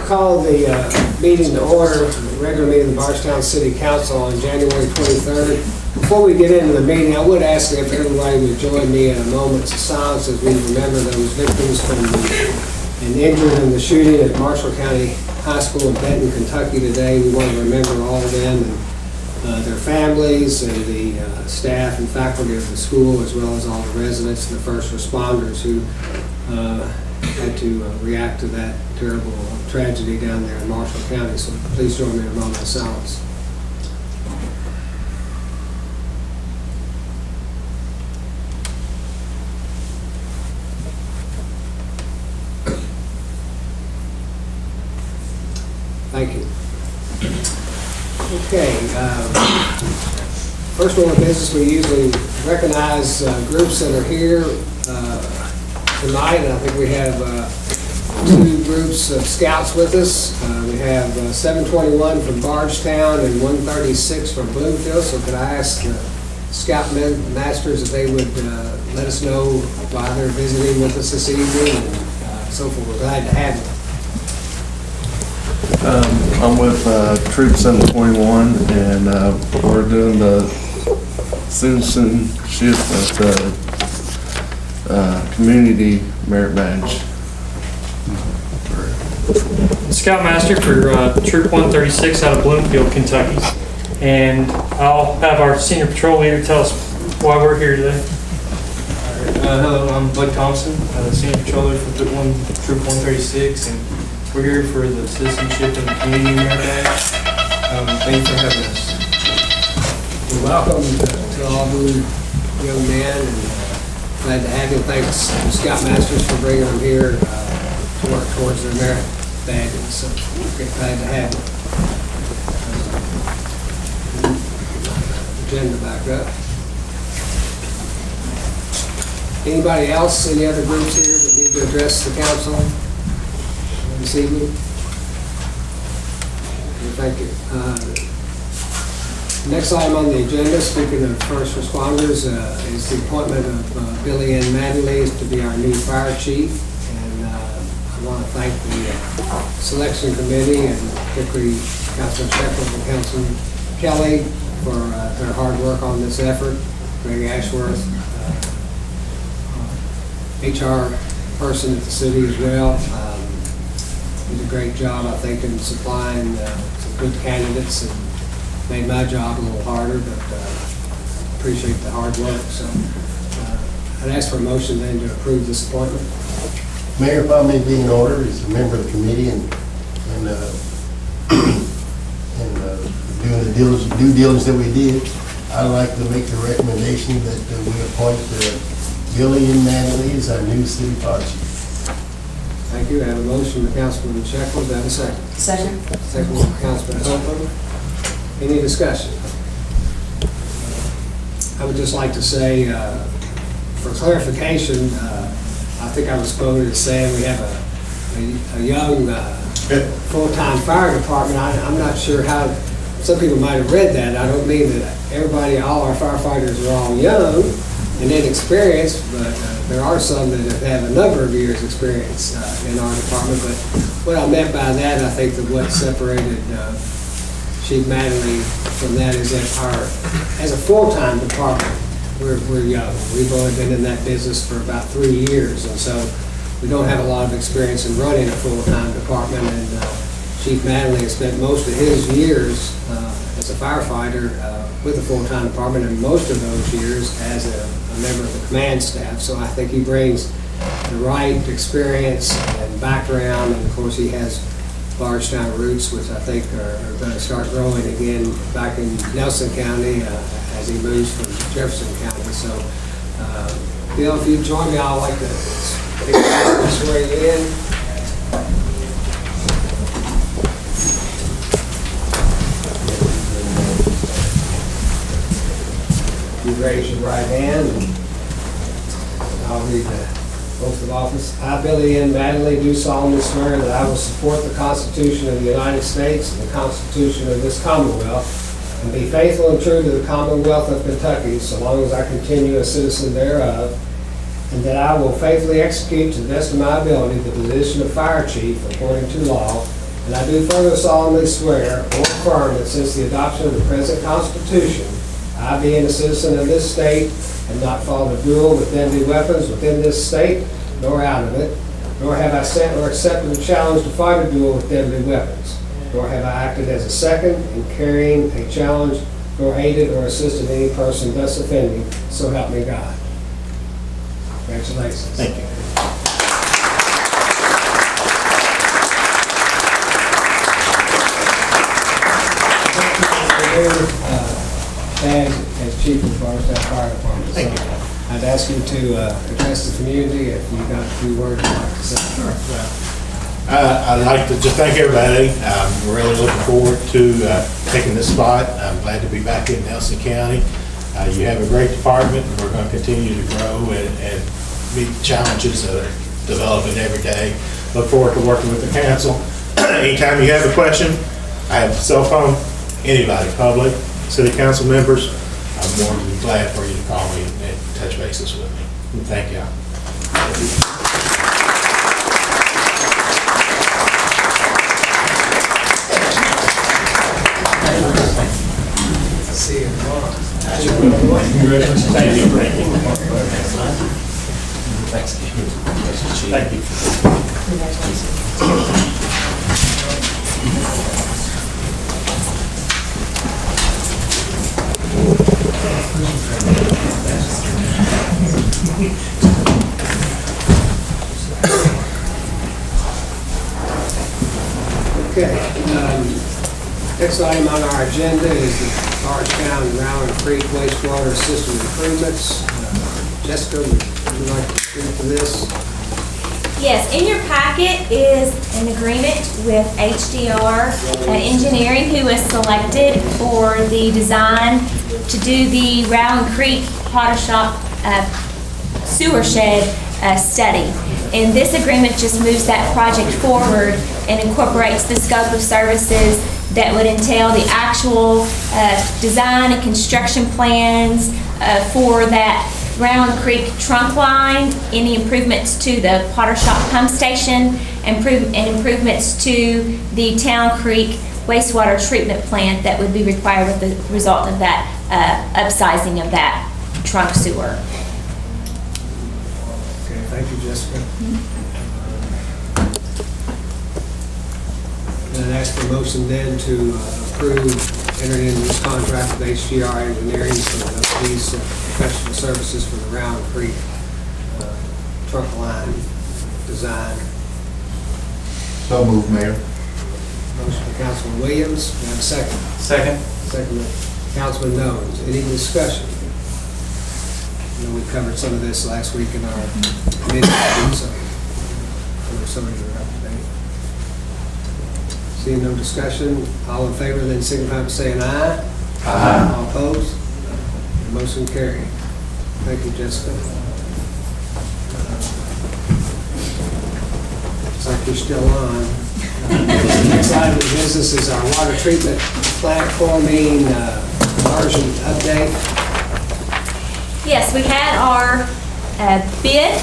Call the meeting to order, the regular meeting of the Bardstown City Council on January 23rd. Before we get into the meeting, I would ask if everybody would join me in a moment of silence as we remember those victims and injured in the shooting at Marshall County High School in Benton, Kentucky today. We want to remember all of them and their families and the staff and faculty of the school, as well as all the residents and the first responders who had to react to that terrible tragedy down there in Marshall County. So please join me in a moment of silence. Thank you. Okay. First order of business, we usually recognize groups that are here tonight, and I think we have two groups of scouts with us. We have 721 from Bardstown and 136 from Bloomfield. So could I ask the scout masters if they would let us know why they're visiting with us this evening and so forth. We're glad to have you. I'm with Troop 721, and we're doing the citizenship of the community merit badge. Scoutmaster for Troop 136 out of Bloomfield, Kentucky. And I'll have our senior patrol leader tell us why we're here today. Hello, I'm Bud Thompson, senior patrol leader for Troop 136, and we're here for the citizenship and the community merit badge. Thanks for having us. Well, welcome to all the young men, and glad to have you. Thanks to Scoutmasters for bringing them here to work towards their merit badges. So we're glad to have you. Agenda back up. Anybody else, any other groups here that need to address the council this evening? Thank you. Next item on the agenda, speaking of first responders, is the appointment of Billy Ann Mattingly to be our new fire chief. And I want to thank the selection committee, and particularly Councilman Shepard and Councilman Kelly for their hard work on this effort. Greg Ashworth, HR person at the city as well. Did a great job, I think, in supplying some good candidates, and made my job a little harder, but appreciate the hard work. So I'd ask for a motion then to approve this appointment. Mayor, if I may be in order, as a member of the committee and doing the due diligence that we did, I'd like to make the recommendation that we appoint Billy Ann Mattingly as our new city fire chief. Thank you. I have a motion from Councilman Shepard. Do I have a second? Second. Second from Councilman Holcomb. Any discussion? I would just like to say, for clarification, I think I was quoted as saying we have a young full-time fire department. I'm not sure how, some people might have read that. I don't mean that everybody, all our firefighters are all young and inexperienced, but there are some that have a number of years' experience in our department. But what I meant by that, I think that what separated Chief Mattingly from that is that as a full-time department, we're young. We've only been in that business for about 3 years, and so we don't have a lot of experience in running a full-time department. And Chief Mattingly has spent most of his years as a firefighter with a full-time department, and most of those years as a member of the command staff. So I think he brings the right experience and background, and of course he has Bardstown roots, which I think are going to start growing again back in Nelson County as he moves from Jefferson County. So Bill, if you join me, I'd like to swear you in. You raise your right hand, and I'll read the oath of office. I, Billy Ann Mattingly, do solemnly swear that I will support the Constitution of the United States and the Constitution of this Commonwealth, and be faithful and true to the Commonwealth of Kentucky, so long as I continue a citizen thereof, and that I will faithfully execute to the best of my ability the position of fire chief according to law, And I do further solemnly swear or affirm that since the adoption of the present Constitution, I, being a citizen of this state, have not fought a duel with deadly weapons within this state, nor out of it, nor have I sent or accepted a challenge to fight a duel with deadly weapons, nor have I acted as a second in carrying a challenge, nor aided or assisted any person thus offending, so help me God. Congratulations. Thank you. Badge as Chief of Bardstown Fire Department. Thank you. I'd ask you to address the community if you've got a few words you'd like to say. I'd like to just thank everybody. I'm really looking forward to taking this spot. I'm glad to be back in Nelson County. You have a great department, and we're going to continue to grow and meet the challenges that are developing every day. Look forward to working with the council. Anytime you have a question, I have a cell phone, anybody, public, city council members, I'm more than glad for you to call me and touch bases with me. And thank you. See you tomorrow. Thank you. Thank you. Okay. Next item on our agenda is the Bardstown and Rowan Creek wastewater system improvements. Jessica, would you like to speak to this? Yes, in your packet is an agreement with HDR Engineering, who was selected for the design to do the Rowan Creek Potter Shop sewer shed study. And this agreement just moves that project forward and incorporates the scope of services that would entail the actual design and construction plans for that Rowan Creek trunk line, any improvements to the Potter Shop pump station, and improvements to the Town Creek wastewater treatment plant that would be required with the result of that upsizing of that trunk sewer. Okay, thank you, Jessica. And I'd ask for a motion then to approve entering into this contract with HDR Engineering for these professional services for the Round Creek trunk line design. So moved, Mayor. Motion by Councilman Williams, do I have a second? Second. Second by Councilman Knowles. Any discussion? I know we covered some of this last week in our committee meeting, so some of you are up to date. Seeing no discussion, all in favor, then signify by saying aye. Aye. All opposed? The motion carried. Thank you, Jessica. Looks like you're still on. Next item of business is our water treatment plant chlorine margin update. Yes, we had our bid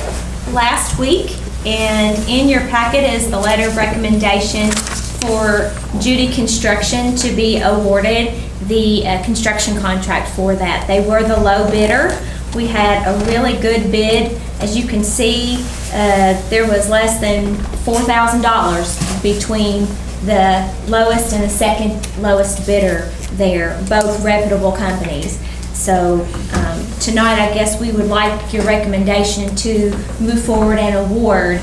last week, and in your packet is the letter of recommendation for Judy Construction to be awarded the construction contract for that. They were the low bidder. We had a really good bid. As you can see, there was less than $4,000 between the lowest and the second lowest bidder there, both reputable companies. So tonight, I guess we would like your recommendation to move forward and award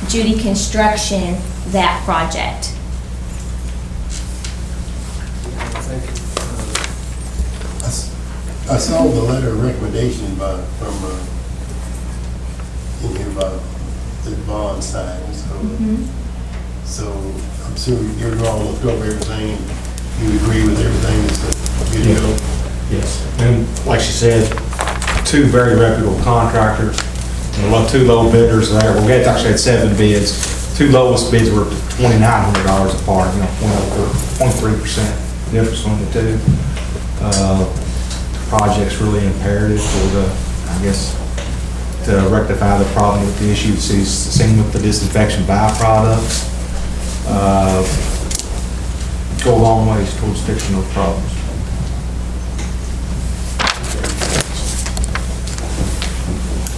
Judy Construction that project. Thank you. I saw the letter of recommendation from in here about the bond sign, so I'm sure you're all looked over everything, and you agree with everything that's good to go. Yes, and like she said, two very reputable contractors, and two low bidders there. Well, we actually had 7 bids. Two lowest bids were $2,900 apart, 0.3% difference between the two. The project's really imperative for the, I guess, to rectify the problem with the issue that's seen with the disinfection byproducts. go a long ways towards fixing those problems.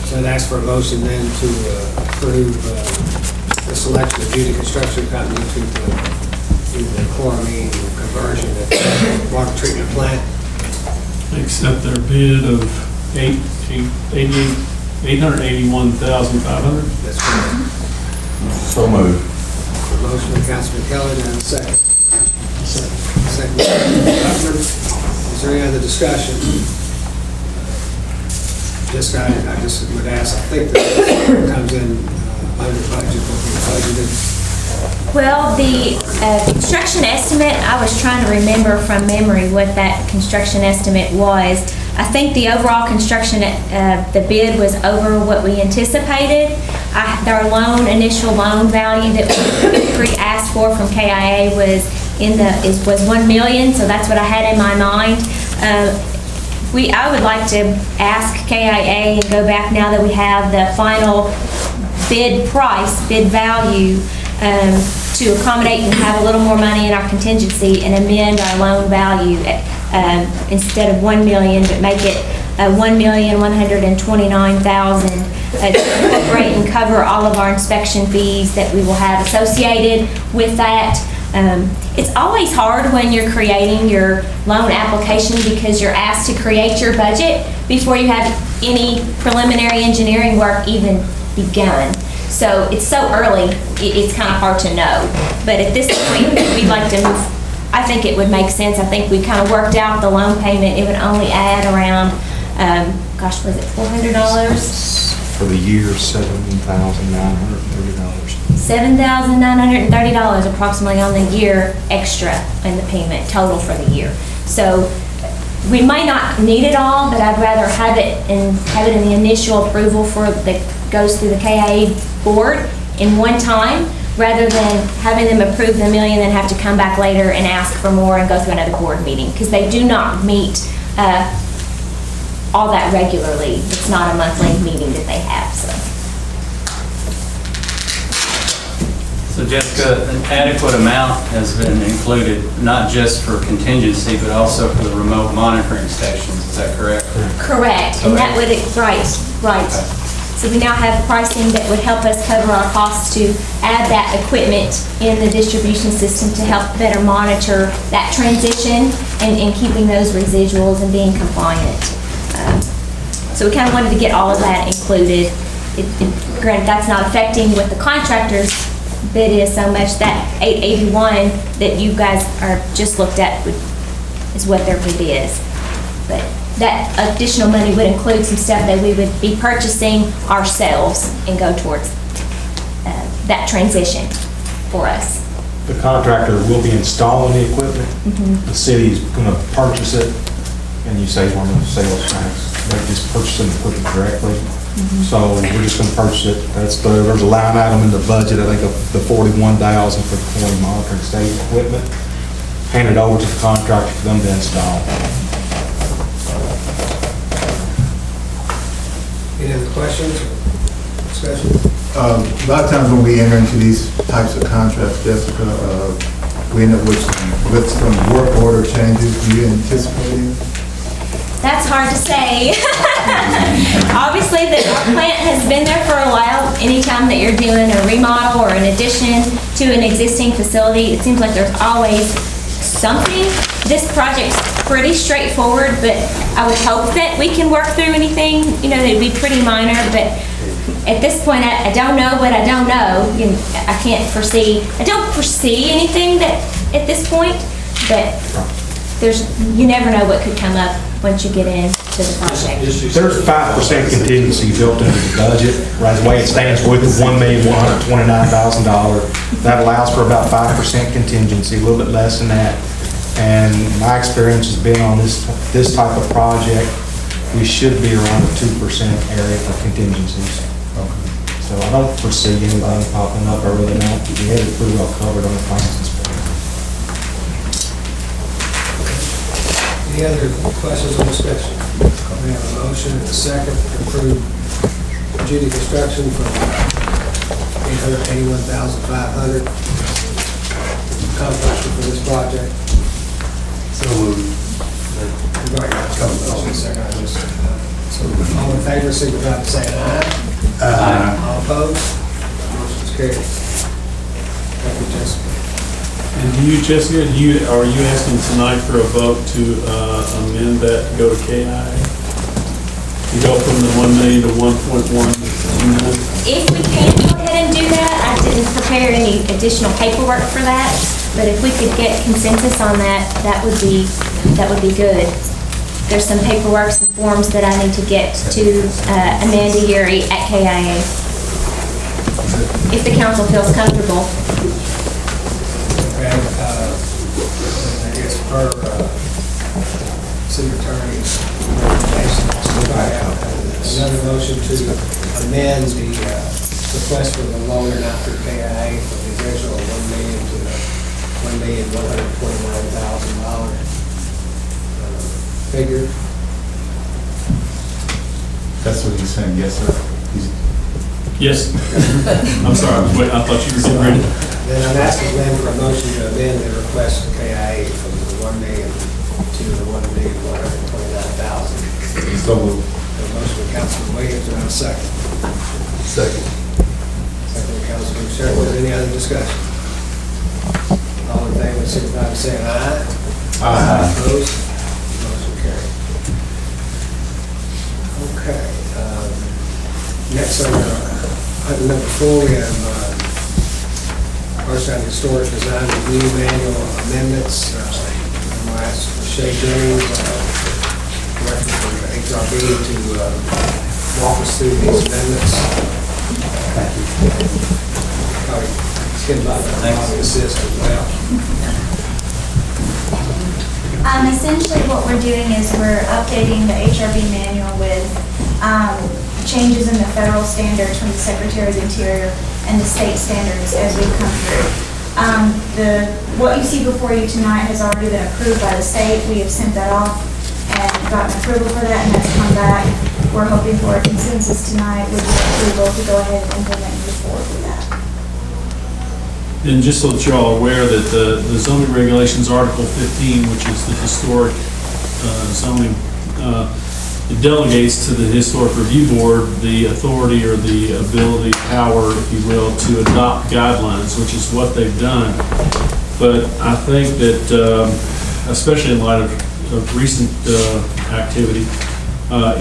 So I'd ask for a motion then to approve the selection of Beauty Construction Company to do the chloramine conversion at the water treatment plant. Accept their bid of $881,500. That's correct. So moved. Motion by Councilman Kelly, and a second. Second by Councilman Hubbard. Is there any other discussion? I just would ask, I think that this comes in under budget, what we budgeted. Well, the construction estimate, I was trying to remember from memory what that construction estimate was. I think the overall construction, the bid was over what we anticipated. Our initial loan value that we asked for from KIA was $1 million, so that's what I had in my mind. I would like to ask KIA and go back now that we have the final bid price, bid value, to accommodate and have a little more money in our contingency and amend our loan value instead of $1 million, but make it $1,129,000 to incorporate and cover all of our inspection fees that we will have associated with that. It's always hard when you're creating your loan application because you're asked to create your budget before you have any preliminary engineering work even begun. So it's so early, it's kind of hard to know. But at this point, we'd like to move, I think it would make sense. I think we kind of worked out the loan payment. It would only add around, was it $400? For the year, $7,930. $7,930 approximately on the year extra in the payment total for the year. So we might not need it all, but I'd rather have it in the initial approval that goes through the KIA board in one time, rather than having them approve the $1 million and have to come back later and ask for more and go through another board meeting, because they do not meet all that regularly. It's not a monthly meeting that they have, so. So Jessica, an adequate amount has been included, not just for contingency, but also for the remote monitoring stations, is that correct? Correct, and that would, right. So we now have pricing that would help us cover our costs to add that equipment in the distribution system to help better monitor that transition and keeping those residuals and being compliant. So we kind of wanted to get all of that included. Granted, that's not affecting what the contractor's bid is so much. That 881 that you guys are just looked at is what their bid is. But that additional money would include some stuff that we would be purchasing ourselves and go towards that transition for us. The contractor will be installing the equipment. The city's going to purchase it, and you save on the sales tax. They just purchase the equipment directly. So we're just going to purchase it. There's a line item in the budget, I think, of the $41,000 for the quality monitoring station equipment. Hand it over to the contractor for them to install. Any other questions or discussion? A lot of times when we enter into these types of contracts, Jessica, we end up with some work order changes. Do you anticipate any? That's hard to say. Obviously, our plant has been there for a while. Anytime that you're doing a remodel or an addition to an existing facility, it seems like there's always something. This project's pretty straightforward, but I would hope that we can work through anything. It'd be pretty minor, but at this point, I don't know what I don't know. I don't foresee anything that at this point, but you never know what could come up once you get into the project. There's 5% contingency built into the budget. Right, the way it stands with $1,129,000. That allows for about 5% contingency, a little bit less than that. And my experience has been on this type of project, we should be around the 2% area for contingencies. So I don't foresee anything popping up. I really don't. We had it pretty well covered on the finance part. Any other questions or discussion? We have a motion and a second to approve Judy Construction for $881,500. contractor for this project? So moved. We've already got a motion, second. I just, so all in favor, signify by saying aye. All opposed? Motion's carried. Thank you, Jessica. And do you, Jessica, are you asking tonight for a vote to amend that to go to KI? To go from the 1 million to 1.1 million? If we can go ahead and do that, I didn't prepare any additional paperwork for that, but if we could get consensus on that, that would be good. There's some paperwork, some forms that I need to get to Amanda Yuri at KIA. If the council feels comfortable. And, I guess per city attorney's recommendation, we might have another motion to amend the request for the loan and after KIA from the original $1 million to $1,129,000 figure. That's what he's saying, yes, sir. Yes. I'm sorry, I thought you were getting ready. Then I'm asking them for a motion to amend the request of KIA from the $1 million to the $1,129,000. So moved. The motion by Councilman Williams, and a second. Second. Second by Councilman Sherwood. Any other discussion? All in favor, signify by saying aye. Aye. Opposed? Motion carried. Okay. Next on item number 4, we have Bardstown Historic Design Review Manual Amendments. I'm going to ask Shay Jennings, Director from the HRB, to walk us through these amendments. Probably skip by the assist as well. Essentially what we're doing is we're updating the HRB manual with changes in the federal standards from the Secretary of the Interior and the state standards as we come through. What you see before you tonight has already been approved by the state. We have sent that off and gotten approval for that, and that's come back. We're hoping for a consensus tonight with the approval to go ahead and implement and move forward with that. And just so that you're all aware that the zoning regulations, Article 15, which is the historic zoning, it delegates to the Historic Review Board the authority or the ability, power, if you will, to adopt guidelines, which is what they've done. But I think that, especially in light of recent activity,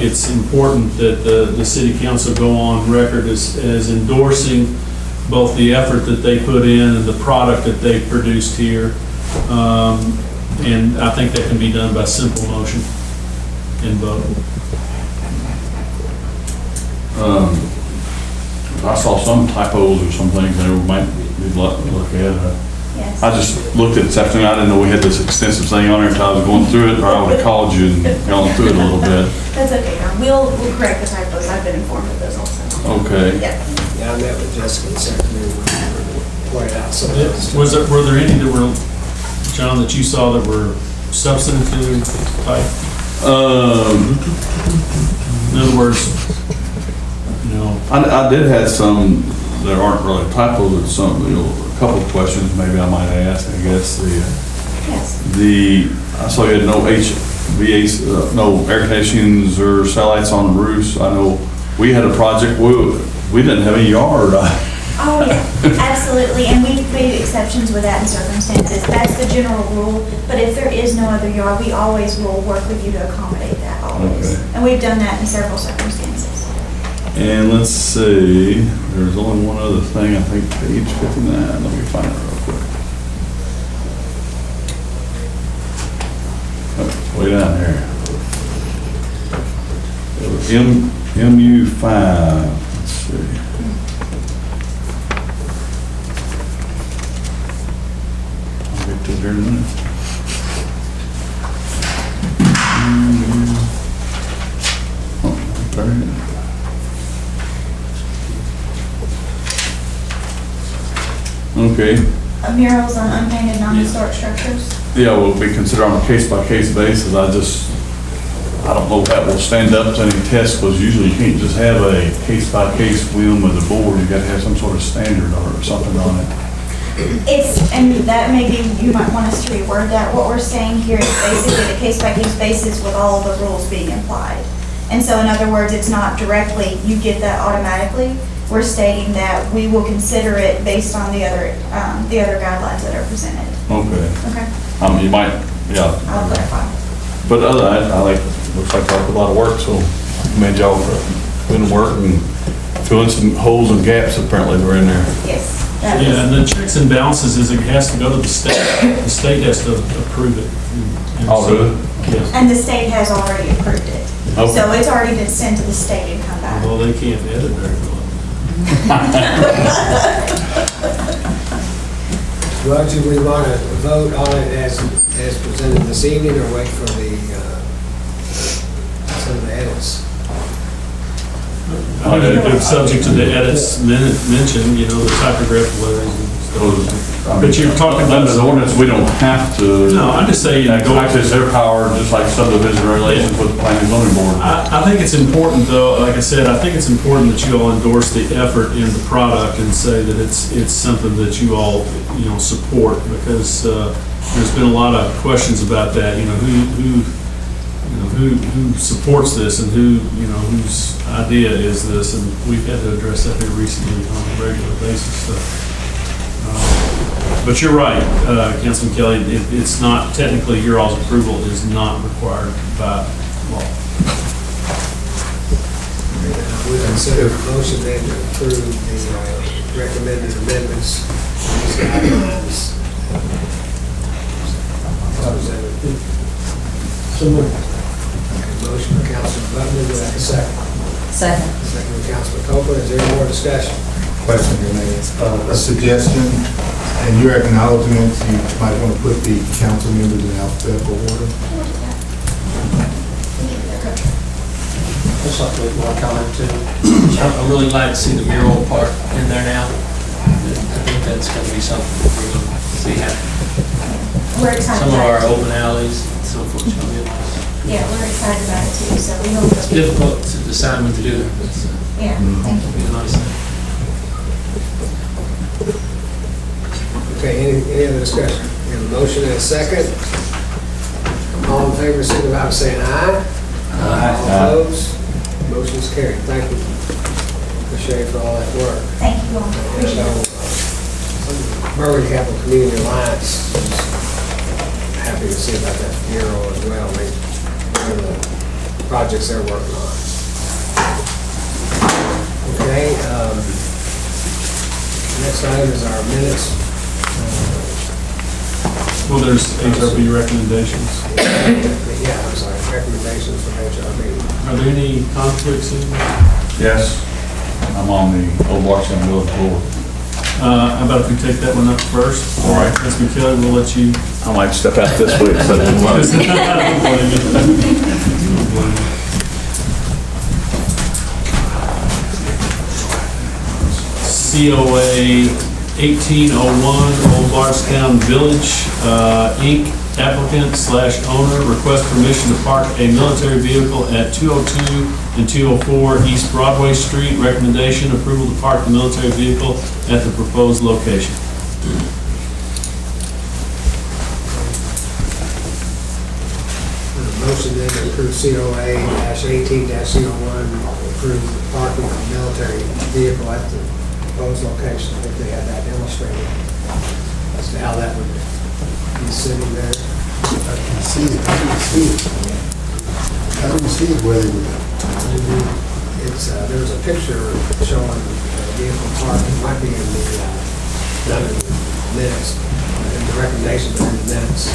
it's important that the City Council go on record as endorsing both the effort that they put in and the product that they produced here. And I think that can be done by simple motion and vote. I saw some typos or some things that we might look at. Yes. I just looked at it this afternoon. I didn't know we had this extensive thing on there until I was going through it, or I would have called you and gone through it a little bit. That's okay. We'll correct the typos. I've been informed of those also. Okay. Yeah. Yeah, I met with Jessica this afternoon, pointed out some of those. Were there any that were, John, that you saw that were substantive type? In other words, you know. I did have some that aren't really typos, but some, a couple of questions maybe I might ask, I guess. Yes. I saw you had no HVAC, no air conditionings or satellites on the roofs. I know we had a project, we didn't have a yard. Oh, yeah, absolutely, and we've made exceptions with that in circumstances. That's the general rule, but if there is no other yard, we always will work with you to accommodate that, always. Okay. And we've done that in several circumstances. And let's see, there's only one other thing, I think page 59, let me find it real quick. Oh, way down there. MU5, let's see. I'll get to it here in a minute. Oh, there it is. Okay, Murals on unpainted non-historic structures. yeah, will be considered on a case-by-case basis. I don't know if that will stand up to any test, because usually you can't just have a case-by-case whim with the board. You gotta have some sort of standard or something on it. And that maybe you might want us to reword that. What we're saying here is basically a case-by-case basis with all of the rules being implied. And so in other words, it's not directly, you get that automatically. We're stating that we will consider it based on the other guidelines that are presented. Okay. Okay? You might, yeah. I'll clarify. But other than that, I like, looks like a lot of work, so I commend y'all for doing the work and filling some holes and gaps apparently that were in there. Yes. that is- Yeah, and the checks and balances is it has to go to the state. The state has to approve it. And Oh, so- really? Yes. And the state has already approved it. Okay. So it's already been sent to the state and come back. Well, they can't edit very well. Well, do we want to vote on it as presented this evening, or wait for some of the edits? I think it's subject to the edits mentioned, you know, the typographical errors and stuff. But you're talking about. Under the ordinance, we don't have to. No, I'm just saying. Access their power, just like subdivision regulations with the planning and zoning board. I think it's important, though, like I said, I think it's important that you all endorse the effort in the product and say that it's something that you all, you know, support, because there's been a lot of questions about that, you know, who supports this and who, you know, whose idea is this, and we've had to address that here recently on a regular basis, so. But you're right, Councilman Kelly, it's not, technically, your all's approval is not required by law. We consider a motion then to approve the recommended amendments to these guidelines. So moved. Motion by Councilman Butler, do I have a second? Second. Second by Councilman Copeland, is there any more discussion? Question, your name. A suggestion, in your acknowledgements, you might want to put the council members in alphabetical order. Just like to make one comment too. I'm really glad to see the mural part in there now. I think that's going to be something that we're going to see happen. We're excited Some of our about it. open alleys and so forth. It's going to be nice. Yeah, we're excited about it too, so we hope It's difficult to decide what to do, but it's Yeah, thank you. it'll be a nice thing. Okay, any other discussion? We have a motion and a second. All in favor, signify by saying aye. All opposed? Motion's carried. Thank you, Shay, for all that work. Thank you all. And Appreciate it. Berwick Capital Community Alliance is happy to see about that mural as well. One of the projects they're working on. Okay, next item is our minutes. Well, there's HRB recommendations. Yeah, I'm sorry, recommendations from HRB. Are there any conflicts in there? Yes, I'm on the Old Bardstown Village Board. How about if we take that one up first? All right. Councilman Kelly, we'll let you. I might step out this week, but then COA 1801, Old Bardstown Village, Inc., applicant/owner, request permission to park a military vehicle at 202 and 204 East Broadway Street. Recommendation, approval to park the military vehicle at the proposed location. Motion then to approve COA-18-01, approve the parking of military vehicle at the proposed location. I think they had that illustrated as to how that would be sitting there. I can see it, I can see it. I don't see it where they were. It's, there was a picture showing the vehicle parked, it might be in the, not in the minutes, in the recommendation, but in the minutes.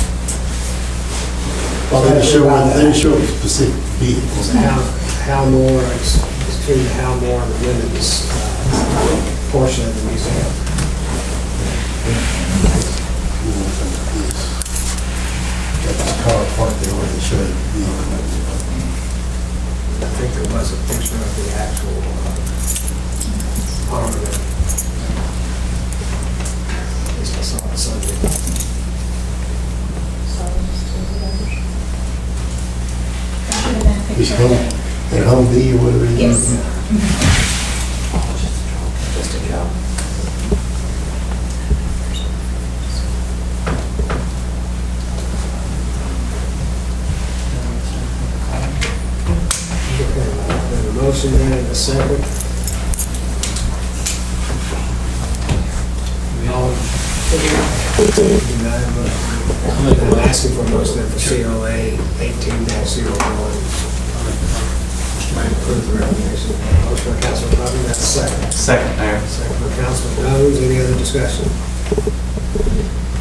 Well, they didn't show a specific vehicles. How more, it's between the how more and the women's portion of the museum. Got this car parked there where they showed the vehicle. I think there was a picture of the actual armament. At least I saw it Sunday. Should have been a It's picture home, of it. at Home D or whatever it is. Yes. Just a job. motion then and a second. All in favor? I'm asking for a motion then for COA 18-01. Approve the recommendation. Motion by Councilman Butler, that's a second. Second, Mayor. Second by Councilman Jones. Any other discussion?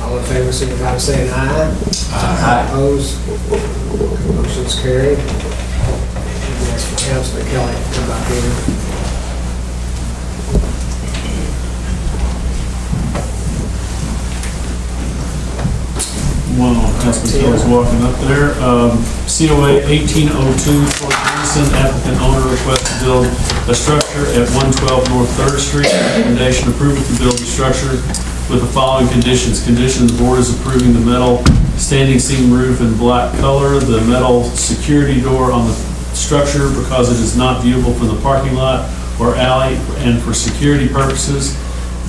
All in favor, signify by saying aye. Aye. Opposed? Motion's carried. Yes, for Councilman Kelly to come back in. Wow, Councilman Kelly's walking up there. COA 1802, Fort Johnson, applicant owner request to build a structure at 112 North 3rd Street. Recommendation approval to build the structure with the following conditions. Condition, the board is approving the metal standing seam roof in black color, the metal security door on the structure because it is not viewable from the parking lot or alley and for security purposes.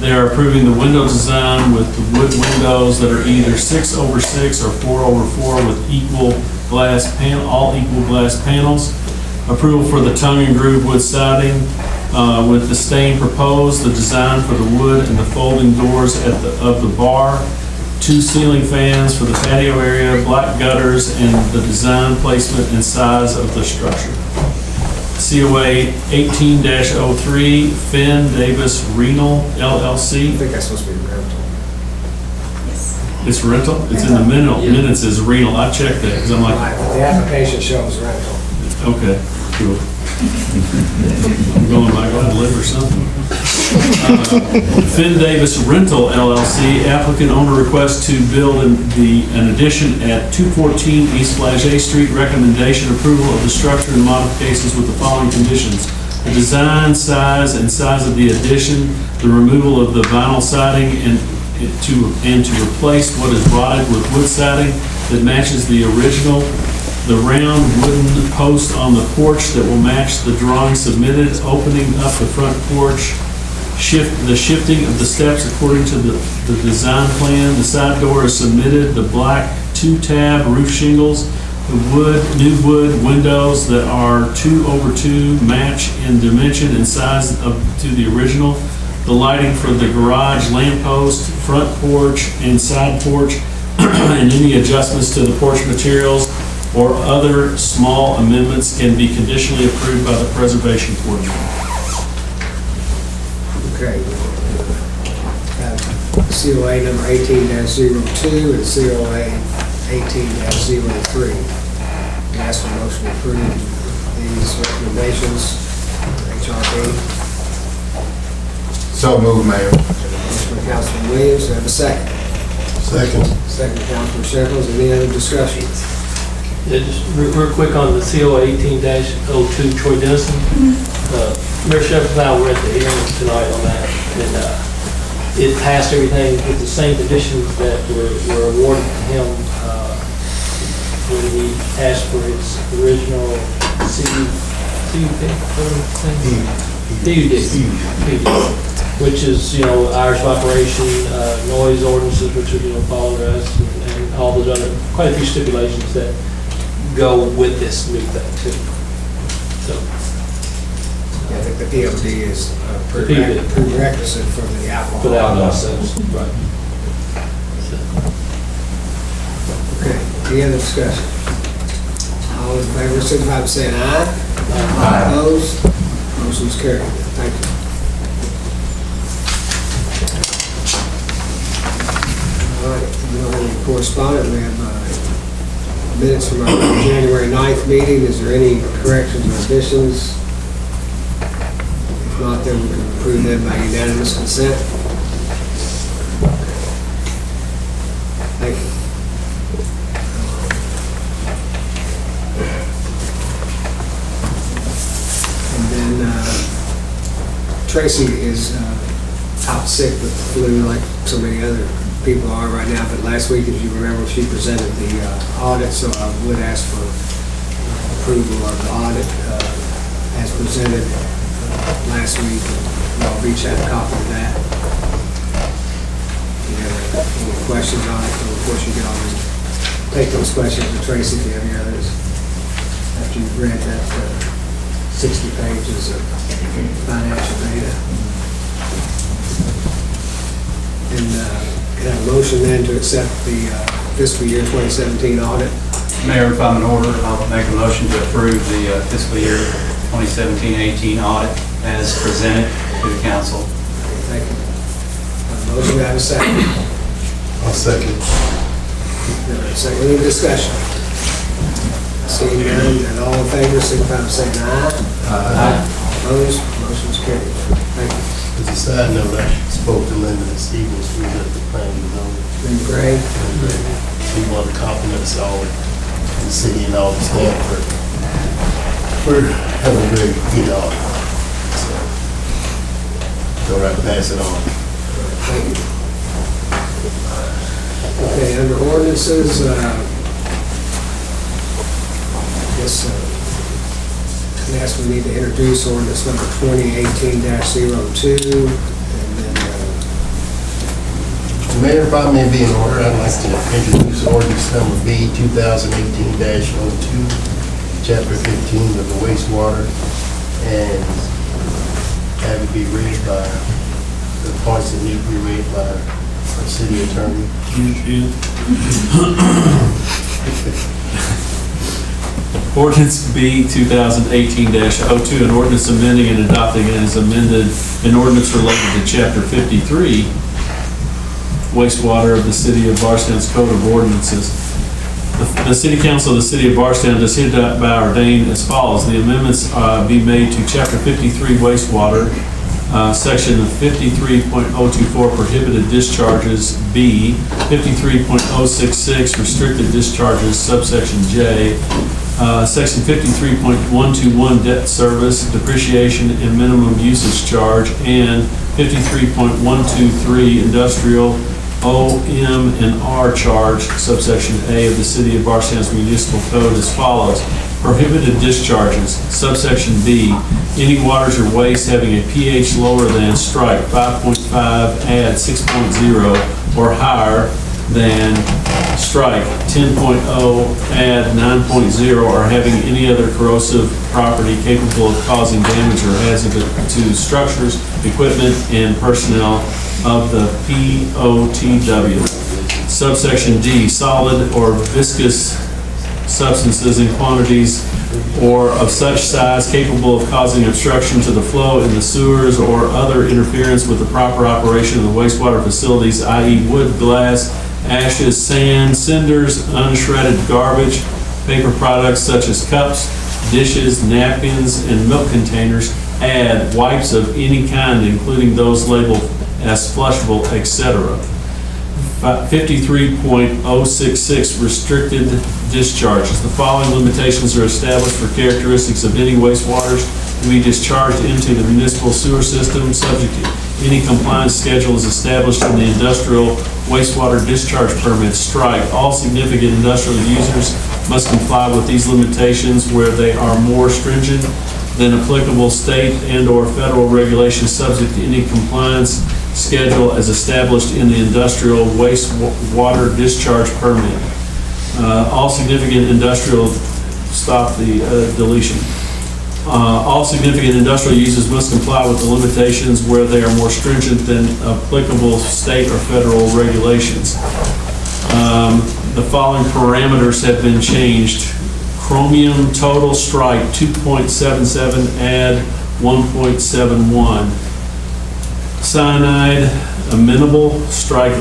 They are approving the window design with the wood windows that are either 6/6 or 4/4 with equal glass all equal glass panels. Approval for the tongue and groove wood siding with the stain proposed, the design for the wood and the folding doors of the bar, 2 ceiling fans for the patio area, black gutters, and the design, placement, and size of the structure. COA 18-03, Finn Davis Renal LLC. I think that's supposed to be rental. It's rental? It's in the minutes as renal. I checked that because I'm like, Right, but the application shows rental. okay, cool. I'm going like, oh, live or something. Finn Davis Rental LLC, applicant owner request to build an addition at 214 East Flagey Street. Recommendation approval of the structure and modifications with the following conditions. The design, size, and size of the addition, the removal of the vinyl siding and to replace what is rotted with wood siding that matches the original. The round wooden post on the porch that will match the drawing submitted, opening up the front porch, the shifting of the steps according to the design plan. The side door is submitted, the black 2-tab roof shingles, the new wood windows that are 2/2 match in dimension and size to the original. The lighting for the garage, lamppost, front porch, and side porch, and any adjustments to the porch materials or other small amendments can be conditionally approved by the preservation coordinator. Okay. COA number 18-02 and COA 18-03. Ask for motion to approve these recommendations. HRB. So moved, Mayor. Motion by Councilman Williams, do I have a second? Second. Second by Councilman Shekels. Any other discussion? Yeah, just real quick on the COA 18-02 Troy Dennison. Mayor Shepard and I were at the hearing tonight on that, and it passed everything with the same conditions that were awarded to him when he asked for his original PUD, which is, hours of operation, noise ordinances, which are, followed us, and all those other, quite a few stipulations that go with this new thing too. So, I think the POD is a prerequisite for the alcohol. for the alcohol sales, right. Okay, any other discussion? All in favor, signify by saying aye. Aye. Opposed? Motion's carried. Thank you. All right, we don't have any correspondence. We have minutes from our January 9th meeting. Is there any corrections or additions? If not, then we can approve them by unanimous consent. Thank you. And then Tracy is out sick with the flu like so many other people are right now, but last week, as you remember, she presented the audit, so I would ask for approval of the audit as presented last week. I'll reach out a copy of that. If you have any questions on it, of course, you can always take those questions to Tracy if you have any others after you've read that 60 pages of financial data. And can I have a motion then to accept the fiscal year 2017 audit? Mayor, if I'm in order, I'll make a motion to approve the fiscal year 2017-18 audit as presented to the council. Thank you. Motion, to have a second. I'll second. Second, any discussion? Seeing none, and all in favor, signify by saying aye. Aye. Opposed, motion's carried. Thank you. As a side note, I spoke to Linda this evening, she was at the planning zone. Been great. She wanted to compliment us all, the city and all the staff for having a very good audit. So, go right pass it on. Thank you. Okay, under ordinances, yes, we need to introduce ordinance number 2018-02. And then, Mayor, if I may be in order, I'd like to introduce ordinance number B 2018-02, chapter 15 of the wastewater, and have it be read by the points that need to be read by our city attorney. Ordinance B 2018-02, an ordinance amending and adopting as amended an ordinance related to Chapter 53, wastewater of the City of Bardstown's Code of Ordinances. The City Council of the City of Bardstown does hereby ordain as follows. The amendments be made to Chapter 53 wastewater, Section 53.024 prohibited discharges, B, 53.066 restricted discharges, subsection J, Section 53.121 debt service, depreciation and minimum usage charge, and 53.123 industrial OM and R charge, subsection A of the City of Bardstown's Municipal Code as follows. Prohibited discharges, subsection B, any waters or waste having a pH lower than strike 5.5, add 6.0, or higher than strike 10.0, add 9.0, or having any other corrosive property capable of causing damage or hazard to structures, equipment, and personnel of the POTW. Subsection D, solid or viscous substances in quantities or of such size capable of causing obstruction to the flow in the sewers or other interference with the proper operation of the wastewater facilities, i.e. wood, glass, ashes, sand, cinders, unshredded garbage, paper products such as cups, dishes, napkins, and milk containers, add wipes of any kind, including those labeled as flushable, etc. 53.066 restricted discharges. The following limitations are established for characteristics of any wastewaters to be discharged into the municipal sewer system, subject to any compliance schedule is established in the industrial wastewater discharge permit. Strike. All significant industrial users must comply with these limitations where they are more stringent than applicable state and/or federal regulations, subject to any compliance schedule as established in the industrial wastewater discharge permit. All significant industrial, stop the deletion. All significant industrial uses must comply with the limitations where they are more stringent than applicable state or federal regulations. The following parameters have been changed. Chromium total strike 2.77, add 1.71. Cyanide amenable strike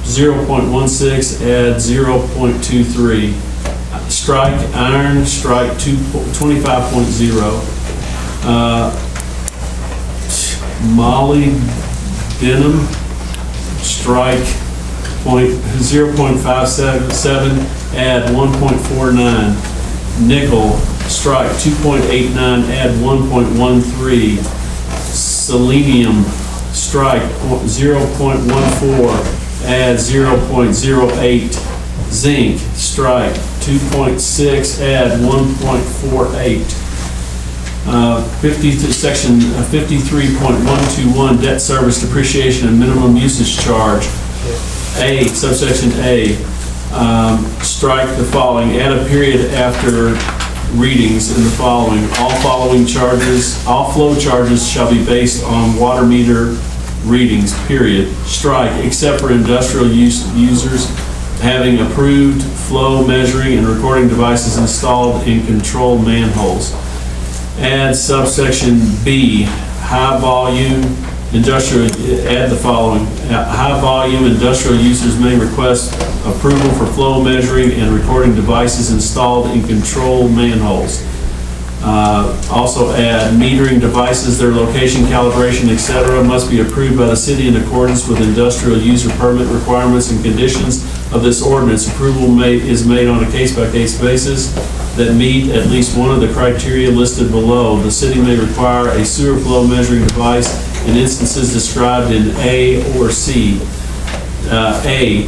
0.16, add 0.23. Strike iron strike 25.0. Molybdenum strike 0.57, add 1.49. Nickel strike 2.89, add 1.13. Selenium strike 0.14, add 0.08. Zinc strike 2.6, add 1.48. Section 53.121 debt service, depreciation, and minimum usage charge. A, subsection A, strike the following. Add a period after readings in the following. All flow charges shall be based on water meter readings, period. Strike, except for industrial users having approved flow measuring and recording devices installed in controlled manholes. Add subsection B, high volume industrial, add the following. High volume industrial users may request approval for flow measuring and recording devices installed in controlled manholes. Also add metering devices, their location, calibration, etc. must be approved by the city in accordance with industrial user permit requirements and conditions of this ordinance. Approval is made on a case-by-case basis that meet at least one of the criteria listed below. The city may require a sewer flow measuring device in instances described in A or C. A,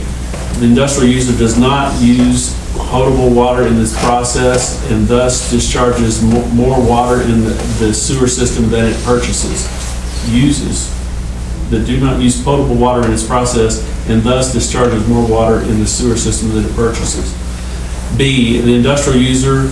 the industrial user does not use potable water in this process and thus discharges more water in the sewer system than it purchases. Uses that do not use potable water in its process and thus discharges more water in the sewer system than it purchases. B, the industrial user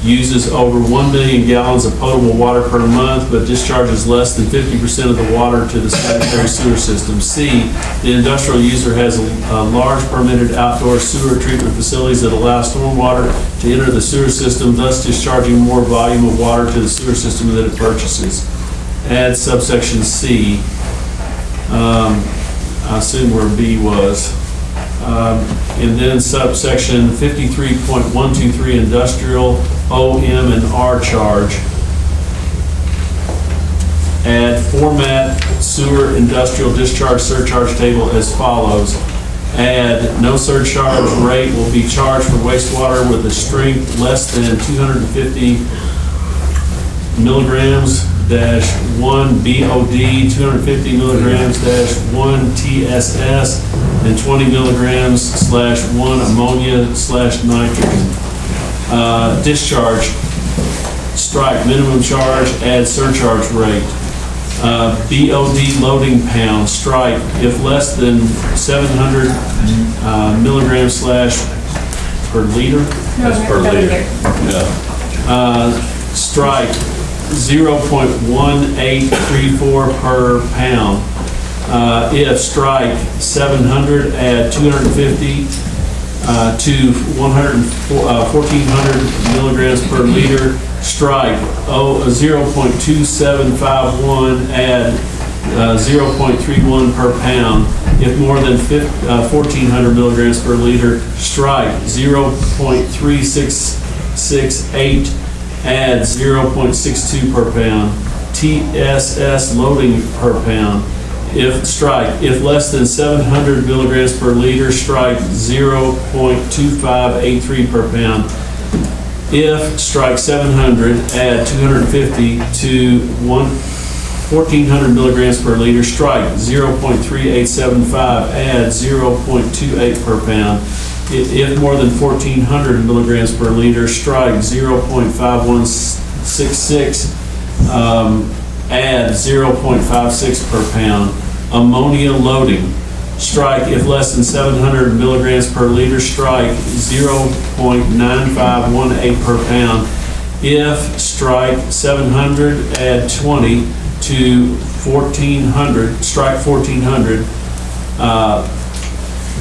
uses over 1 million gallons of potable water per month, but discharges less than 50% of the water to the sanitary sewer system. C, the industrial user has a large permitted outdoor sewer treatment facilities that allow stormwater to enter the sewer system, thus discharging more volume of water to the sewer system than it purchases. Add subsection C. I assume where B was. And then subsection 53.123 industrial OM and R charge. Add format sewer industrial discharge surcharge table as follows. Add no surcharge rate will be charged for wastewater with a strength less than 250 milligrams -1 BOD, 250 milligrams -1 TSS, and 20 milligrams /1 ammonia /nitrogen. Discharge, strike, minimum charge, add surcharge rate. BOD loading pound, strike, if less than 700 milligrams per liter. That's per liter. Yeah. Strike, 0.1834 per pound. If strike 700, add 250 to 1,400 milligrams per liter. Strike 0.2751, add 0.31 per pound. If more than 1,400 milligrams per liter, strike 0.3668, add 0.62 per pound. TSS loading per pound. If less than 700 milligrams per liter, strike 0.2583 per pound. If strike 700, add 250 to 1,400 milligrams per liter, strike 0.3875, add 0.28 per pound. If more than 1,400 milligrams per liter, strike 0.5166, add 0.56 per pound. Ammonia loading, strike if less than 700 milligrams per liter, strike 0.9518 per pound. If strike 700, add 20 to 1,400, strike 1,400,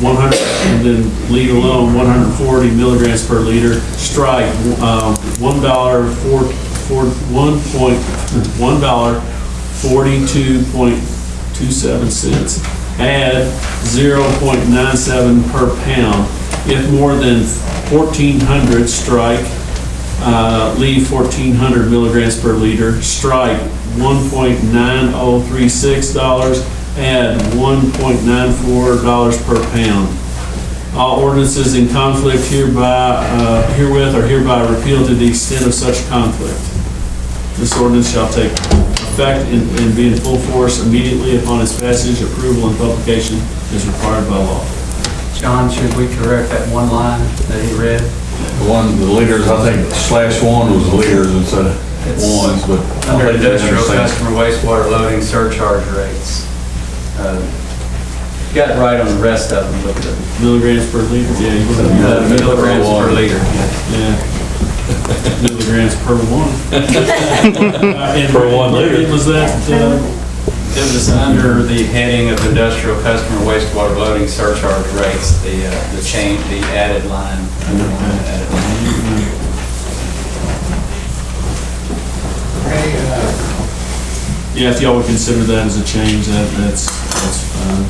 100, and then leave alone 140 milligrams per liter, strike $1.42.27, add 0.97 per pound. If more than 1,400, strike, leave 1,400 milligrams per liter, strike $1.9036, add $1.94 per pound. All ordinances in conflict herewith are hereby repealed to the extent of such conflict. This ordinance shall take effect and be in full force immediately upon its passage, approval, and publication as required by law. John, should we correct that one line that he read? The liters, I think /1 was liters instead of ones, but. Under industrial customer wastewater loading surcharge rates. You got it right on the rest of them, but the Milligrams per liter, yeah. milligrams per liter. Yeah. milligrams per one. And Per 1 liter. Was that, It was under the heading of industrial customer wastewater loading surcharge rates, the change, the added line. Added line. Okay, yeah, if y'all would consider that as a change, that's fine.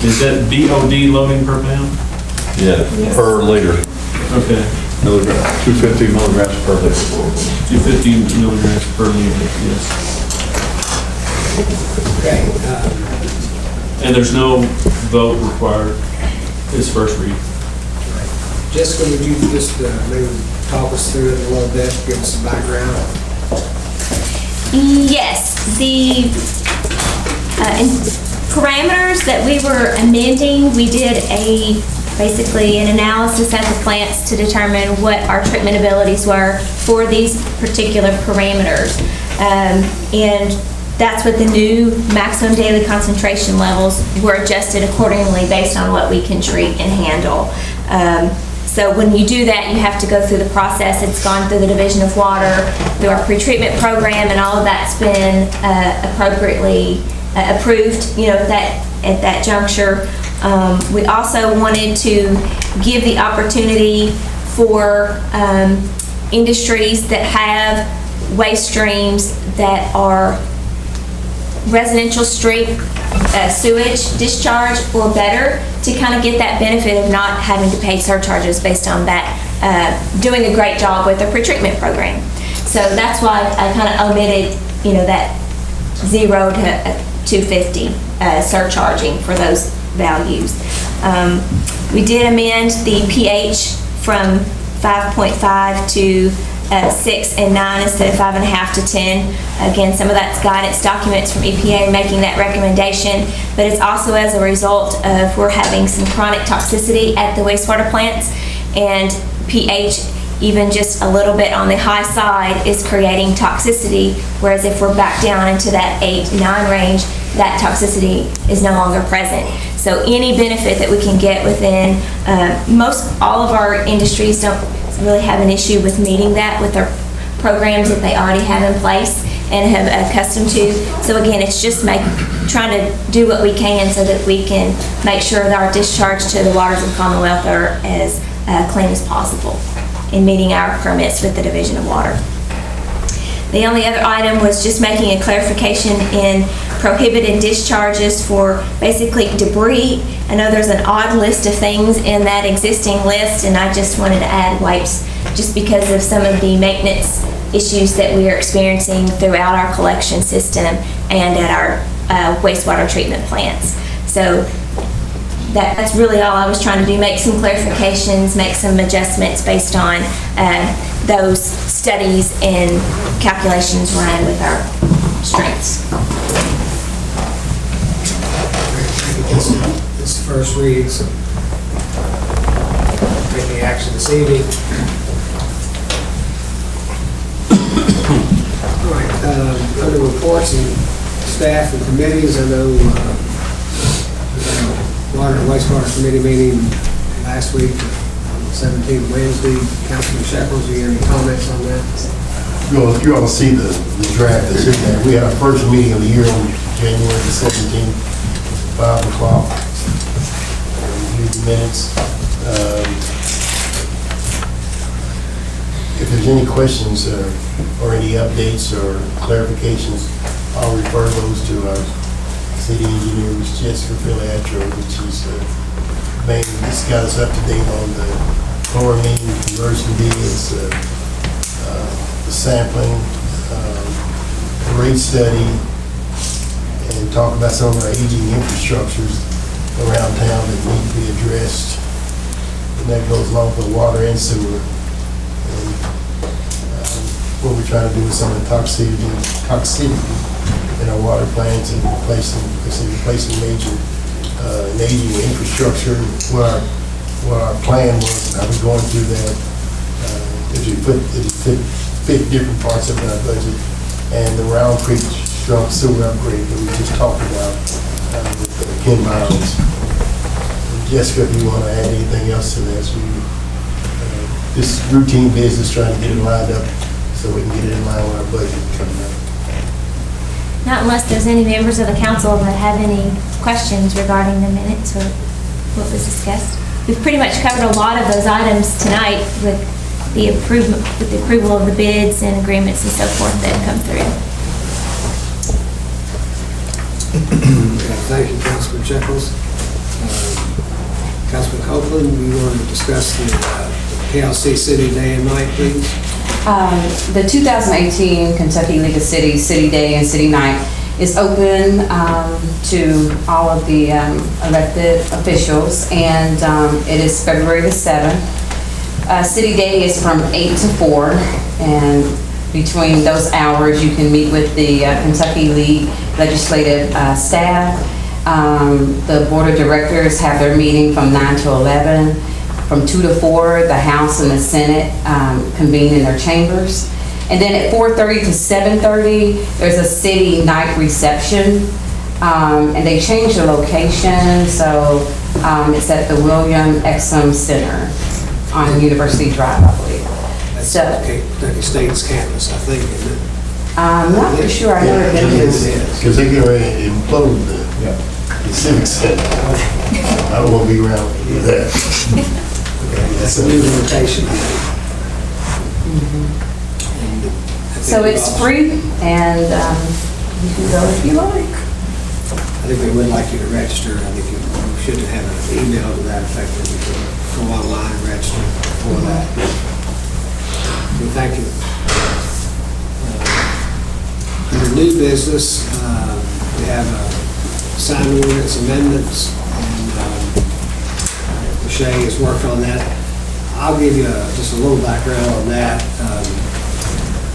Is that BOD loading per pound? Yeah, per liter, Okay, milligram, 250 milligrams per liter. 250 milligrams per liter, yes. okay, And there's no vote required. It's first read. Jessica, would you just maybe talk us through it a little bit, give us some background? Yes, the parameters that we were amending, we did basically an analysis at the plants to determine what our treatment abilities were for these particular parameters. And that's what the new maximum daily concentration levels were adjusted accordingly based on what we can treat and handle. So when you do that, you have to go through the process. It's gone through the Division of Water, through our pretreatment program, and all of that's been appropriately approved, at that juncture. We also wanted to give the opportunity for industries that have waste streams that are residential street sewage discharge or better, to kind of get that benefit of not having to pay surcharges based on that, doing a great job with the pretreatment program. So that's why I kind of omitted, that 0 to 250 surcharging for those values. We did amend the pH from 5.5 to 6 and 9 instead of 5.5 to 10. Again, some of that's guidance documents from EPA making that recommendation, but it's also as a result of we're having some chronic toxicity at the wastewater plants, and pH, even just a little bit on the high side, is creating toxicity, whereas if we're back down into that 8, 9 range, that toxicity is no longer present. So any benefit that we can get within, all of our industries don't really have an issue with meeting that with their programs that they already have in place and have accustomed to. So again, it's just trying to do what we can so that we can make sure that our discharge to the waters of the Commonwealth are as clean as possible in meeting our permits with the Division of Water. The only other item was just making a clarification in prohibited discharges for basically debris. I know there's an odd list of things in that existing list, and I just wanted to add wipes just because of some of the maintenance issues that we are experiencing throughout our collection system and at our wastewater treatment plants. So that's really all I was trying to do, make some clarifications, make some adjustments based on those studies and calculations run with our strengths. This first reading, so taking action this evening. All right, under reports and staff and committees, I know Water and Wastewater Committee meeting last week, on the 17th, Wednesday. Councilman Shepard, do you have any comments on that? You all see the draft that's in there. We had our first meeting of the year on January the 17th, 5 o'clock. Read the minutes. If there's any questions or any updates or clarifications, I'll refer those to our city engineer, which is Jessica Philiatro, which is mainly just got us up to date on the chloramine conversion bids, the sampling, the rate study, and talk about some of our aging infrastructures around town that need to be addressed. And that goes along with water and sewer. And what we're trying to do with some of the toxicity in our water plants and replacing major aging infrastructure. What our plan was, and I was going through that. If you fit different parts of our budget, and the Round Creek Strong Sewer upgrade that we just talked about with Ken Miles. Jessica, if you want to add anything else to that, so we just routine business, trying to get it lined up so we can get it in line with our budget coming up. Not unless there's any members of the council that have any questions regarding the minutes or what was discussed. We've pretty much covered a lot of those items tonight with the approval of the bids and agreements and so forth that come through. Thank you, Councilman Checkles. Councilman Copeland, you want to discuss the KLC City Day and Night, please? The 2018 Kentucky League of Cities City Day and City Night is open to all of the elected officials, and it is February the 7th. City Day is from 8 to 4, and between those hours you can meet with the Kentucky League legislative staff. The board of directors have their meeting from 9 to 11. From 2 to 4, the House and the Senate convene in their chambers. And then at 4:30 to 7:30, there's a city night reception. And they changed the location, so it's at the William Exum Center on University Drive, I believe. That's So, Kentucky State's campus, I think, isn't it? I'm not for sure, I've never been to it. Because they're getting ready to implode the Civic Center. I don't want to be around with that. That's a new location. So it's free, and you can go if you like. I think we would like you to register. I think you should have an email to that effect that you can go online and register for that. So thank you. Under new business, we have sign ordinance amendments, and Michelle has worked on that. I'll give you just a little background on that.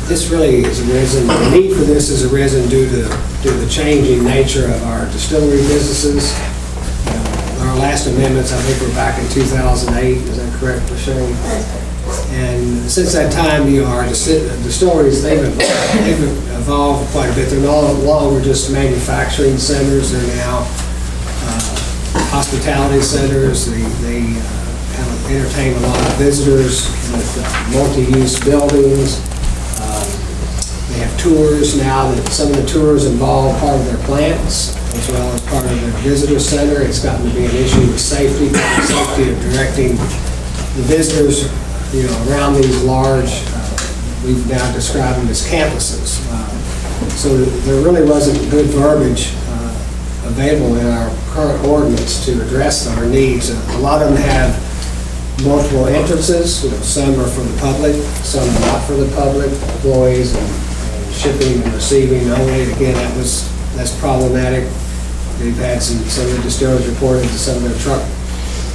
This really has arisen, the need for this has arisen due to the changing nature of our distillery businesses. Our last amendments, I think, were back in 2008, is that correct, Michelle? And since that time, our distilleries, they've evolved quite a bit. They're no longer just manufacturing centers, they're now hospitality centers. They entertain a lot of visitors with multi-use buildings. They have tours now, that some of the tours involve part of their plants as well as part of their visitor center. It's gotten to be an issue with safety of directing the visitors, around these large, we've now described them as campuses. So there really wasn't good verbiage available in our current ordinance to address our needs. A lot of them have multiple entrances. Some are for the public, some are not for the public, employees and shipping and receiving only. Again, that's problematic. They've had some of the distillers reported to some of their truck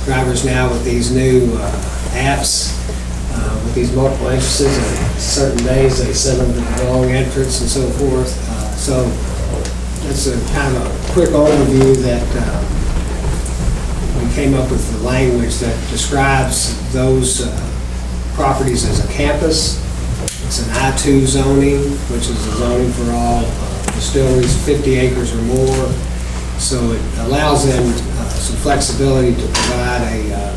drivers now with these new apps, with these multiple entrances, and certain days they send them to the wrong entrance and so forth. So that's a kind of a quick overview that we came up with the language that describes those properties as a campus. It's an I-2 zoning, which is a zoning for all distilleries 50 acres or more. So it allows them some flexibility to provide a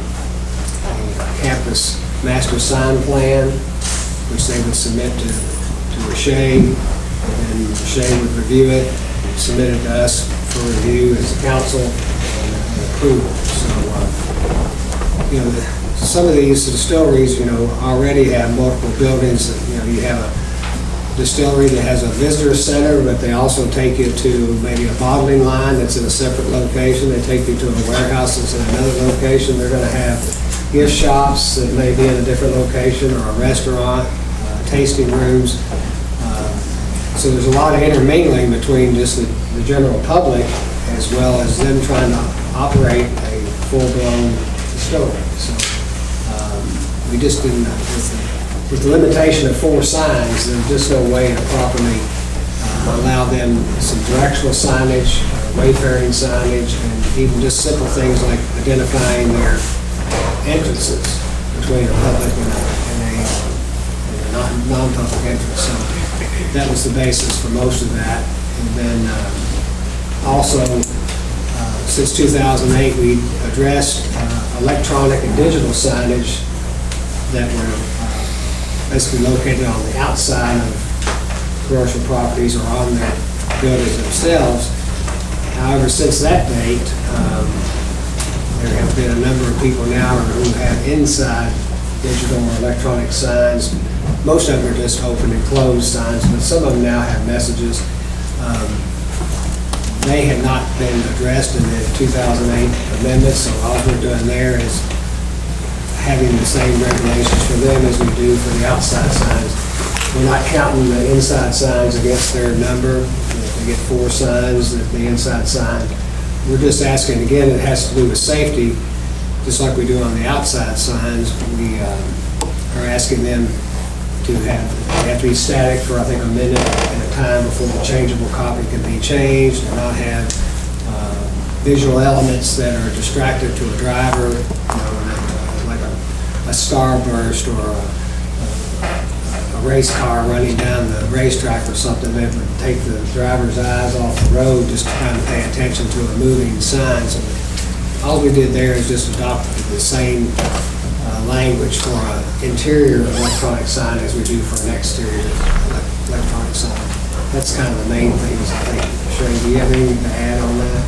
campus master sign plan, which they would submit to Rashay, and Rashay would review it, and submit it to us for review as a council and approval. So, some of these distilleries, already have multiple buildings. You have a distillery that has a visitor center, but they also take you to maybe a bottling line that's in a separate location. They take you to a warehouse that's in another location. They're going to have gift shops that may be in a different location, or a restaurant, tasting rooms. So there's a lot of intermingling between just the general public as well as them trying to operate a full-blown distillery. So we just didn't, with the limitation of 4 signs, there's just no way to properly allow them some directional signage, wayfaring signage, and even just simple things like identifying their entrances between a public and a non-public entrance. So that was the basis for most of that. And then also, since 2008, we addressed electronic and digital signage that were basically located on the outside of commercial properties or on their buildings themselves. However, since that date, there have been a number of people now who have inside digital or electronic signs. Most of them are just open and closed signs, but some of them now have messages. They had not been addressed in the 2008 amendments, so all we're doing there is having the same regulations for them as we do for the outside signs. We're not counting the inside signs against their number. If they get 4 signs, the inside sign. We're just asking, again, it has to do with safety, just like we do on the outside signs. We are asking them to have, they have to be static for, I think, a minute at a time before the changeable copy can be changed, and not have visual elements that are distracted to a driver, like a starburst or a race car running down the racetrack or something that would take the driver's eyes off the road just to kind of pay attention to a moving sign. So all we did there is just adopt the same language for an interior electronic sign as we do for an exterior electronic sign. That's kind of the main things, I think. Shane, do you have anything to add on that?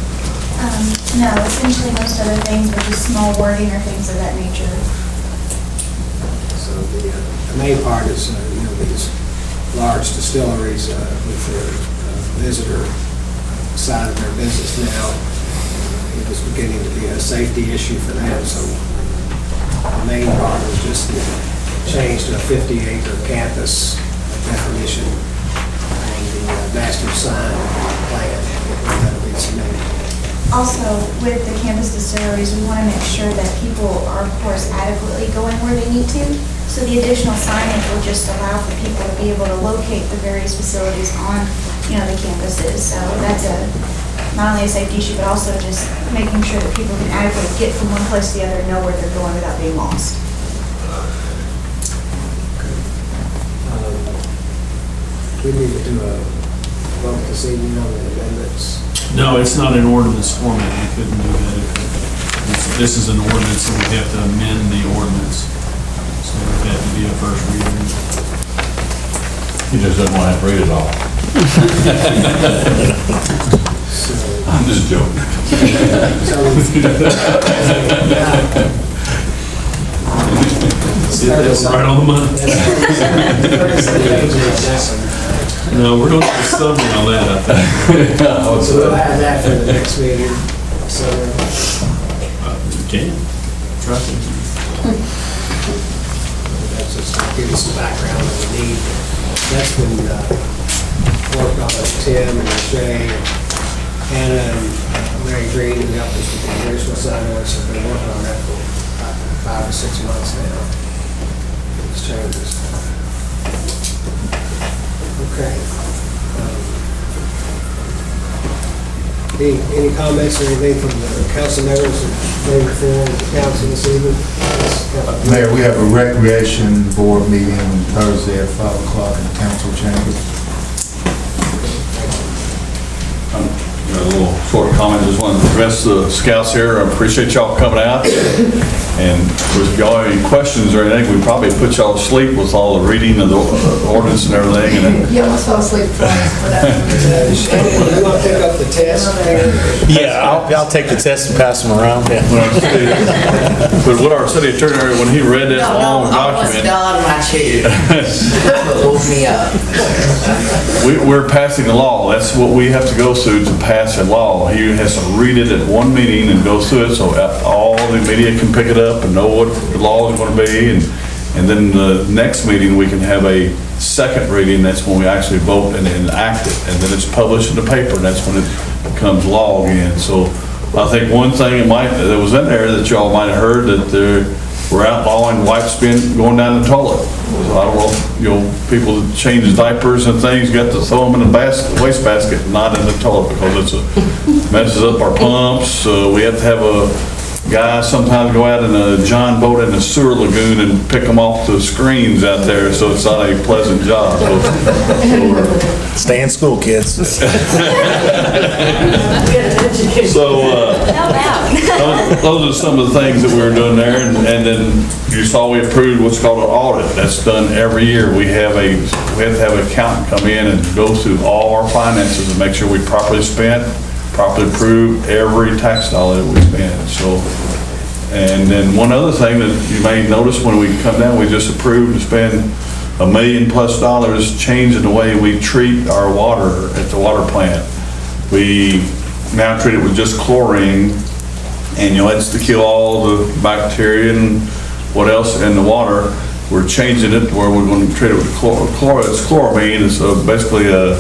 No, essentially most other things are just small wording or things of that nature. So the main part is, these large distilleries with their visitor side of their business now, it was beginning to be a safety issue for them. So the main part was just the change to a 50-acre campus definition and the master sign plan that'll be submitted. Also, with the campus distilleries, we want to make sure that people are, of course, adequately going where they need to. So the additional signage will just allow for people to be able to locate the various facilities on, the campuses. So that's not only a safety issue, but also just making sure that people can adequately get from one place to the other and know where they're going without being lost. We need to do a vote this evening on the amendments. No, it's not an ordinance format, we couldn't do that. This is an ordinance, and we have to amend the ordinance. So it would have to be a first reading. He just doesn't want to have to read it all. I'm just joking. Right on the money. No, we're going to do something on that, I think. So we'll have that for the next meeting. So You can. Try to. that's just to give us some background that we need. That's been worked on by Tim and Shay and Hannah and Mary Green, who helped us with the original sign ordinance. Have been working on that for 5 or 6 months now. These changes. Okay. Any comments or anything from the council members that came before the council this evening? Mayor, we have a recreation board meeting on Thursday at 5 o'clock in the council chambers. A little short comment, just want to address the scouts here. I appreciate y'all coming out. And if y'all have any questions or anything, we probably put y'all to sleep with all the reading of the ordinance and everything. And You almost fell asleep twice, but You want to pick up the test? Yeah, I'll take the test and pass them around. but what our city attorney, when he read this long I almost document, fell out of my chair. That's what woke me up. we're passing a law. That's what we have to go through to pass a law. He has to read it at one meeting and go through it so all the media can pick it up and know what the law is going to be. And then the next meeting, we can have a second reading. That's when we actually vote and enact it. And then it's published in the paper, and that's when it becomes law again. So I think one thing that was in there that y'all might have heard, that we're outlawing wipes going down the toilet. So I don't know if, people that change diapers and things, got to throw them in the wastebasket, not in the toilet, because it messes up our pumps. We have to have a guy sometimes go out in a John boat in a sewer lagoon and pick them off the screens out there, so it's not a pleasant job. Stay in school, kids. So, Help out. those are some of the things that we were doing there, and then you saw we approved what's called an audit. That's done every year. We have to have an accountant come in and go through all our finances and make sure we properly spent, properly approved every tax dollar that we spend, so. And then one other thing that you may notice when we come down, we just approved to spend $1 million+ changing the way we treat our water at the water plant. We now treat it with just chlorine, and that's to kill all the bacteria and what else in the water. We're changing it to where we're going to treat it with it's chloramine. It's basically a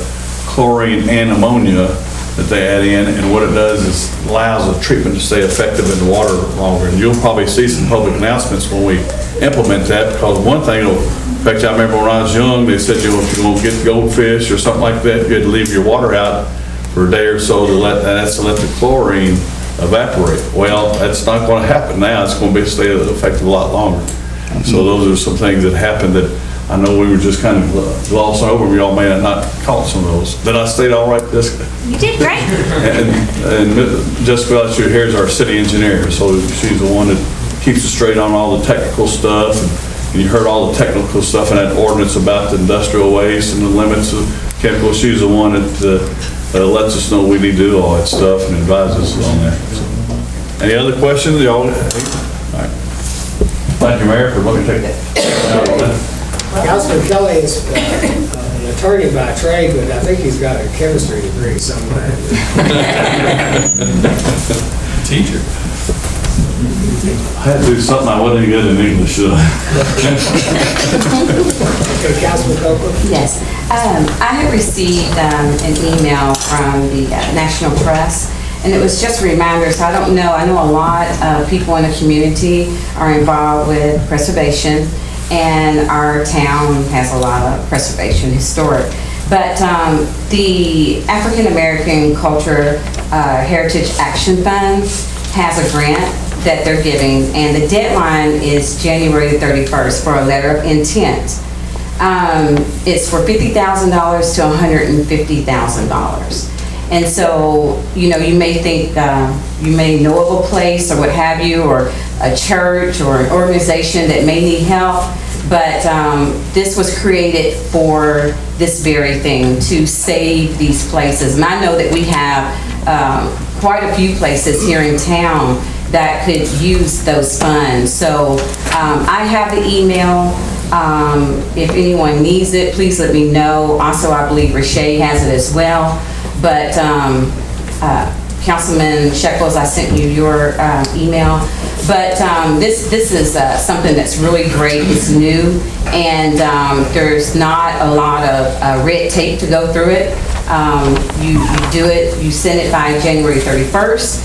chlorine and ammonia that they add in, and what it does is allows the treatment to stay effective in the water longer. And you'll probably see some public announcements when we implement that, because one thing, in fact, I remember when I was young, they said, if you're going to get goldfish or something like that, you had to leave your water out for a day or so to let the chlorine evaporate. Well, that's not going to happen now. It's going to stay effective a lot longer. So those are some things that happened that I know we were just kind of glossing over. We all may have not caught some of those. Did I state all right, Jessica? You did great. And Jessica Belcher here is our city engineer, so she's the one that keeps us straight on all the technical stuff. And you heard all the technical stuff in that ordinance about the industrial waste and the limits of chemicals. She's the one that lets us know we need to do all that stuff and advises us on that. So, any other questions? Y'all? All right. Thank you, Mayor, for letting me take that. Councilman Kelly is an attorney by trade, but I think he's got a chemistry degree somewhere. Teacher. I had to do something I wasn't good in English. Okay, Councilman Copeland? Yes. I have received an email from the National Press, and it was just reminders. I don't know, I know a lot of people in the community are involved with preservation, and our town has a lot of preservation, historic. But the African American Culture Heritage Action Fund has a grant that they're giving, and the deadline is January 31st for a letter of intent. It's for $50,000 to $150,000. And so, you may think, you may know of a place or what have you, or a church or an organization that may need help, but this was created for this very thing, to save these places. And I know that we have quite a few places here in town that could use those funds. So I have the email. If anyone needs it, please let me know. Also, I believe Rashay has it as well. But Councilman Shekels, I sent you your email. But this is something that's really great. It's new, and there's not a lot of red tape to go through it. You do it, you send it by January 31st.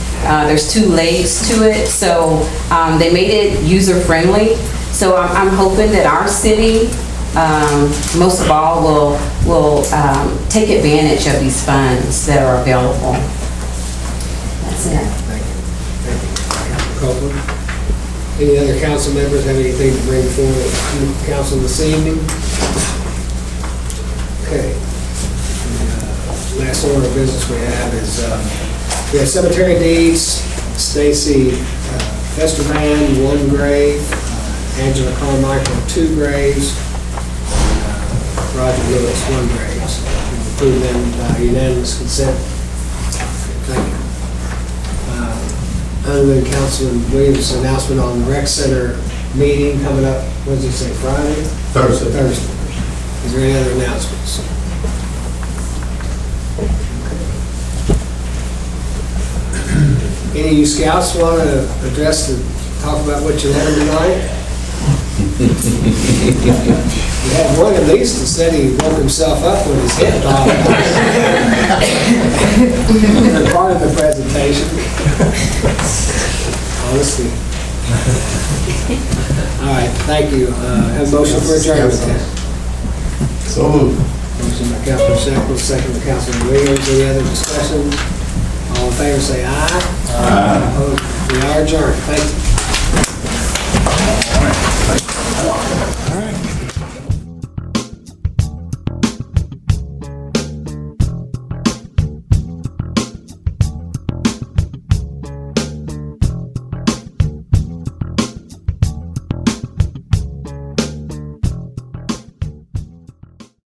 There's 2 legs to it, so they made it user-friendly. So I'm hoping that our city, most of all, will take advantage of these funds that are available. That's it. Thank you. Councilman Copeland? Any other council members have anything to bring before the council this evening? Okay. The last order of business we have is, we have cemetery deeds, Stacy Festerman, 1 grave, Angela Carmichael, 2 graves, and Roger Lewis, 1 grave. We approve them by unanimous consent. Thank you. Other than Councilman Williams' announcement on the rec center meeting coming up, what did you say, Friday? Thursday. Thursday. Is there any other announcements? Any of you scouts want to talk about what you learned tonight? We had one at least that said he woke himself up with his head bobbed. Part of the presentation. Honestly. All right, thank you. Have a motion for adjournment then. So moved. Motion by Councilman Shekels, second by Councilman Williams. Any other discussion? All in favor say aye. Aye. Opposed? We are adjourned. Thank you. All right.